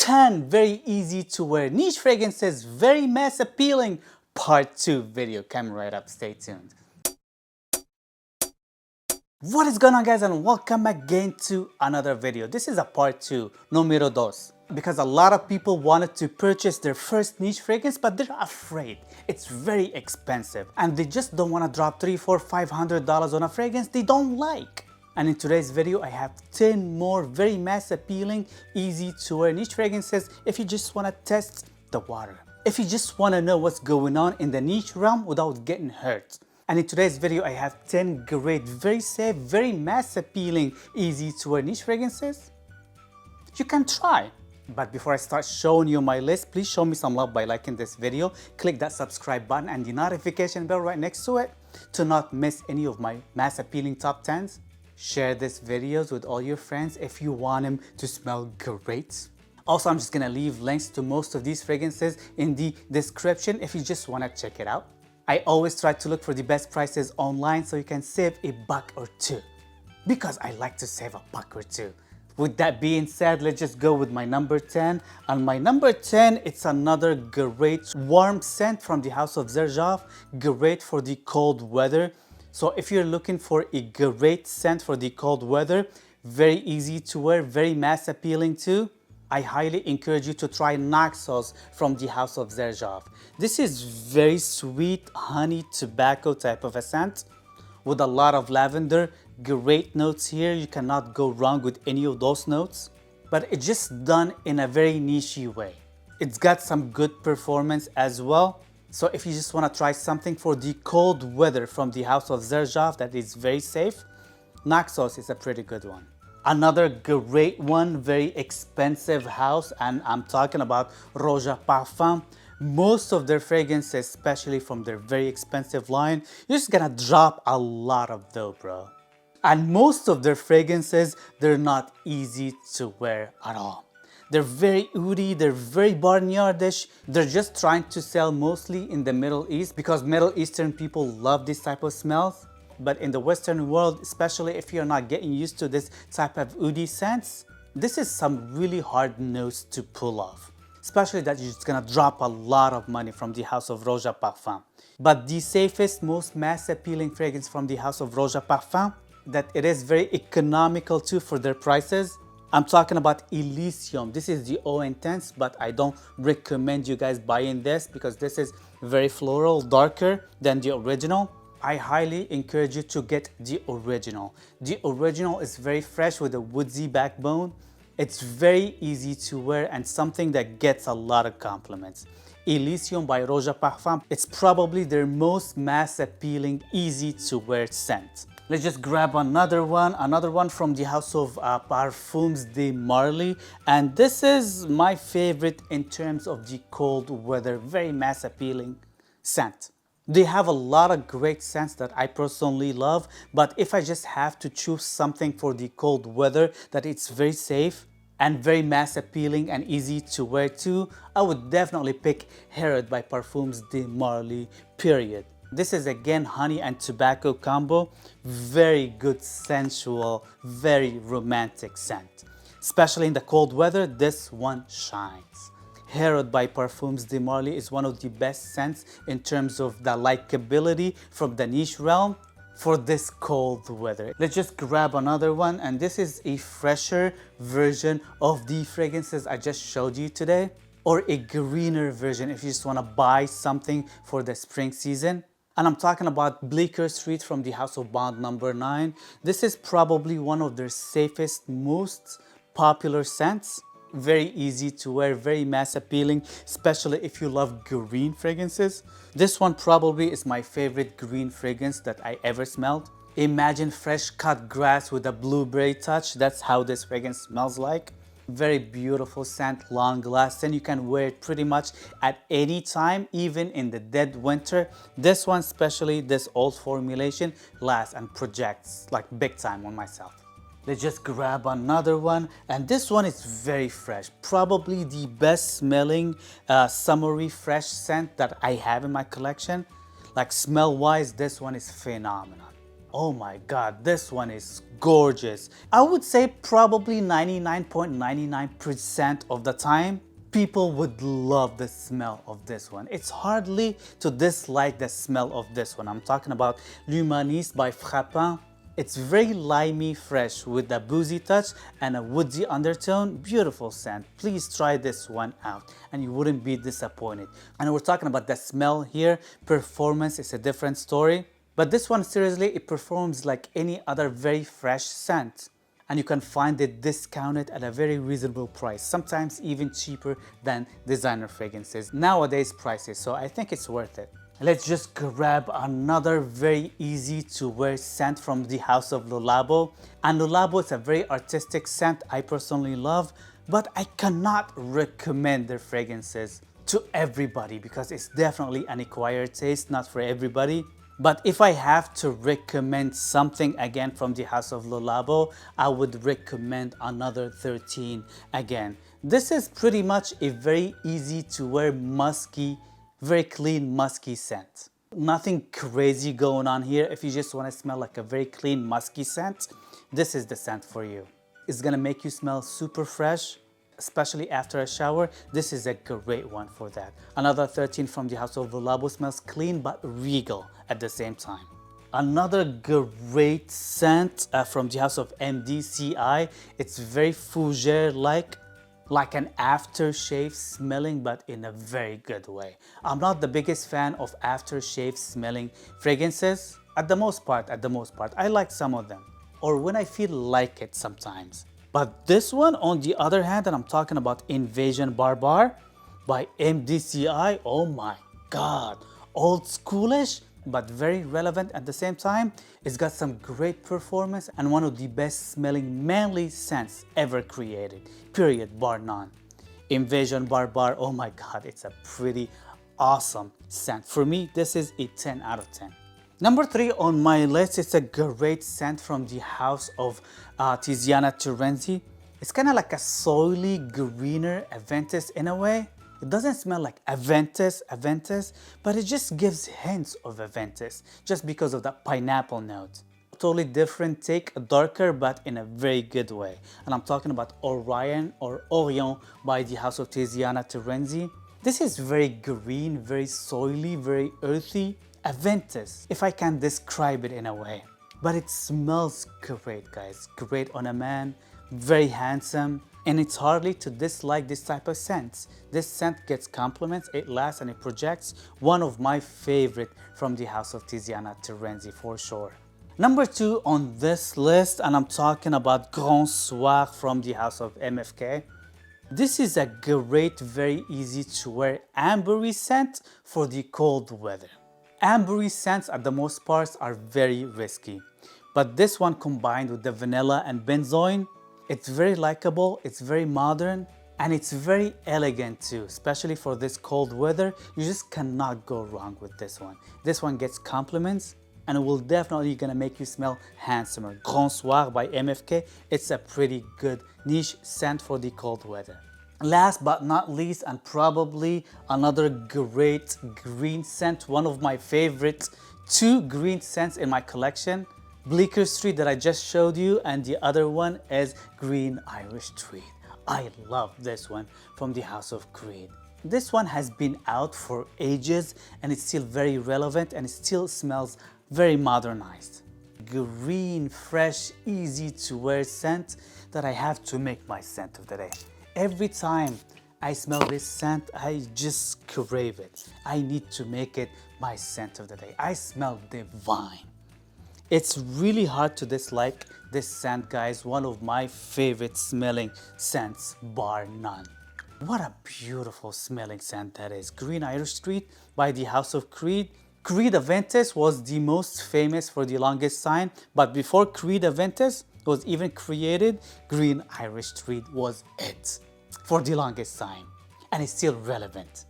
10 very easy to wear niche fragrances, very mass appealing, part 2 video coming right up. Stay tuned. What is going on, guys, and welcome again to another video. This is a part 2, numero dos. Because a lot of people wanted to purchase their first niche fragrance, but they're afraid. It's very expensive and they just don't want to drop $300, $400, $500 on a fragrance they don't like. And in today's video, I have 10 more very mass appealing, easy to wear niche fragrances if you just want to test the water. If you just want to know what's going on in the niche realm without getting hurt. And in today's video, I have 10 great, very safe, very mass appealing, easy to wear niche fragrances you can try. But before I start showing you my list, please show me some love by liking this video. Click that subscribe button and the notification bell right next to it to not miss any of my mass appealing top 10s. Share these videos with all your friends if you want them to smell great. Also, I'm just gonna leave links to most of these fragrances in the description if you just wanna check it out. I always try to look for the best prices online so you can save a buck or two, because I like to save a buck or two. With that being said, let's just go with my number 10. On my number 10, it's another great warm scent from the house of Xerjoff, great for the cold weather. So if you're looking for a great scent for the cold weather, very easy to wear, very mass appealing too, I highly encourage you to try Naxos from the house of Xerjoff. This is very sweet honey tobacco type of a scent with a lot of lavender. Great notes here, you cannot go wrong with any of those notes, but it's just done in a very niche way. It's got some good performance as well. So if you just want to try something for the cold weather from the house of Xerjoff that is very safe, Naxos is a pretty good one. Another great one, very expensive house, and I'm talking about Roja Parfums. Most of their fragrances, especially from their very expensive line, you're just gonna drop a lot of dough, bro. And most of their fragrances, they're not easy to wear at all. They're very woody, they're very barnyardish. They're just trying to sell mostly in the Middle East because Middle Eastern people love this type of smells. But in the Western world, especially if you're not getting used to this type of woody scents, this is some really hard notes to pull off. Especially that you're just gonna drop a lot of money from the house of Roja Parfums. But the safest, most mass appealing fragrance from the house of Roja Parfums, that it is very economical too for their prices. I'm talking about Elysium. This is the O Intense, but I don't recommend you guys buying this because this is very floral, darker than the original. I highly encourage you to get the original. The original is very fresh with a woodsy backbone. It's very easy to wear and something that gets a lot of compliments. Elysium by Roja Parfums, it's probably their most mass appealing, easy to wear scent. Let's just grab another one from the house of Parfums de Marly. And this is my favorite in terms of the cold weather, very mass appealing scent. They have a lot of great scents that I personally love, but if I just have to choose something for the cold weather that it's very safe and very mass appealing and easy to wear too, I would definitely pick Herod by Parfums de Marly, period. This is again honey and tobacco combo, very good sensual, very romantic scent. Especially in the cold weather, this one shines. Herod by Parfums de Marly is one of the best scents in terms of the likability from the niche realm for this cold weather. Let's just grab another one, and this is a fresher version of the fragrances I just showed you today, or a greener version if you just want to buy something for the spring season. And I'm talking about Bleecker Street from the house of Bond number 9. This is probably one of their safest, most popular scents. Very easy to wear, very mass appealing, especially if you love green fragrances. This one probably is my favorite green fragrance that I ever smelled. Imagine fresh cut grass with a blueberry touch. That's how this fragrance smells like. Very beautiful scent, long lasting. You can wear it pretty much at any time, even in the dead winter. This one, especially this old formulation, lasts and projects like big time on myself. Let's just grab another one, and this one is very fresh. Probably the best smelling summery fresh scent that I have in my collection. Like smell wise, this one is phenomenal. Oh my god, this one is gorgeous. I would say probably 99.99% of the time, people would love the smell of this one. It's hardly to dislike the smell of this one. I'm talking about L'Humaniste by Frapin. It's very limey fresh with a boozy touch and a woodsy undertone. Beautiful scent. Please try this one out and you wouldn't be disappointed. And we're talking about the smell here. Performance is a different story. But this one, seriously, it performs like any other very fresh scent. And you can find it discounted at a very reasonable price, sometimes even cheaper than designer fragrances nowadays prices, so I think it's worth it. Let's just grab another very easy to wear scent from the house of Le Labo. And Le Labo is a very artistic scent I personally love, but I cannot recommend their fragrances to everybody because it's definitely an acquired taste, not for everybody. But if I have to recommend something again from the house of Le Labo, I would recommend Another 13 again. This is pretty much a very easy to wear musky, very clean musky scent. Nothing crazy going on here. If you just want to smell like a very clean musky scent, this is the scent for you. It's gonna make you smell super fresh, especially after a shower. This is a great one for that. Another 13 from the house of Le Labo smells clean but regal at the same time. Another great scent from the house of MDCI. It's very fougere-like an aftershave smelling, but in a very good way. I'm not the biggest fan of aftershave smelling fragrances. At the most part, I like some of them, or when I feel like it sometimes. But this one, on the other hand, and I'm talking about Invasion Barbare by MDCI, oh my god, old schoolish, but very relevant at the same time. It's got some great performance and one of the best smelling manly scents ever created, period, bar none. Invasion Barbare, oh my god, it's a pretty awesome scent. For me, this is a 10 out of 10. Number 3 on my list, it's a great scent from the house of Tiziana Terenzi. It's kind of like a soily, greener Aventus in a way. It doesn't smell like Aventus, but it just gives hints of Aventus just because of that pineapple note. Totally different take, darker, but in a very good way. And I'm talking about Orion or Orion by the house of Tiziana Terenzi. This is very green, very soily, very earthy. Aventus, if I can describe it in a way. But it smells great, guys. Great on a man, very handsome. And it's hardly to dislike this type of scent. This scent gets compliments, it lasts and it projects. One of my favorite from the house of Tiziana Terenzi for sure. Number 2 on this list, and I'm talking about Grand Soir from the house of MFK. This is a great, very easy to wear ambery scent for the cold weather. Ambery scents at the most parts are very risky, but this one combined with the vanilla and benzoin, it's very likable, it's very modern, and it's very elegant too, especially for this cold weather. You just cannot go wrong with this one. This one gets compliments and it will definitely gonna make you smell handsomer. Grand Soir by MFK, it's a pretty good niche scent for the cold weather. Last but not least, and probably another great green scent, one of my favorite 2 green scents in my collection, Bleecker Street that I just showed you, and the other one is Green Irish Tweed. I love this one from the house of Creed. This one has been out for ages and it's still very relevant and it still smells very modernized. Green, fresh, easy to wear scent that I have to make my scent of the day. Every time I smell this scent, I just crave it. I need to make it my scent of the day. I smell divine. It's really hard to dislike this scent, guys. One of my favorite smelling scents, bar none. What a beautiful smelling scent that is. Green Irish Street by the house of Creed. Creed Aventus was the most famous for the longest time, but before Creed Aventus was even created, Green Irish Street was it for the longest time, and it's still relevant.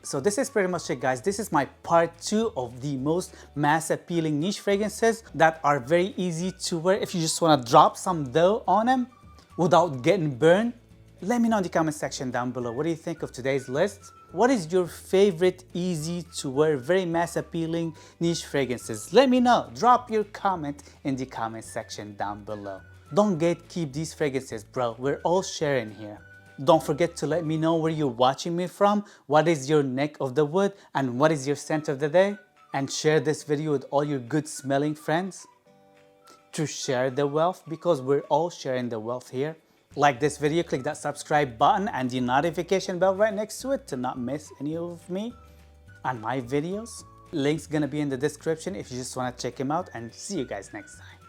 So this is pretty much it, guys. This is my part 2 of the most mass appealing niche fragrances that are very easy to wear if you just want to drop some dough on them without getting burned. Let me know in the comment section down below, what do you think of today's list? What is your favorite easy to wear, very mass appealing niche fragrances? Let me know. Drop your comment in the comment section down below. Don't gatekeep these fragrances, bro. We're all sharing here. Don't forget to let me know where you're watching me from, what is your neck of the wood, and what is your scent of the day. And share this video with all your good smelling friends to share the wealth, because we're all sharing the wealth here. Like this video, click that subscribe button and the notification bell right next to it to not miss any of me and my videos. Link's gonna be in the description if you just wanna check them out, and see you guys next time.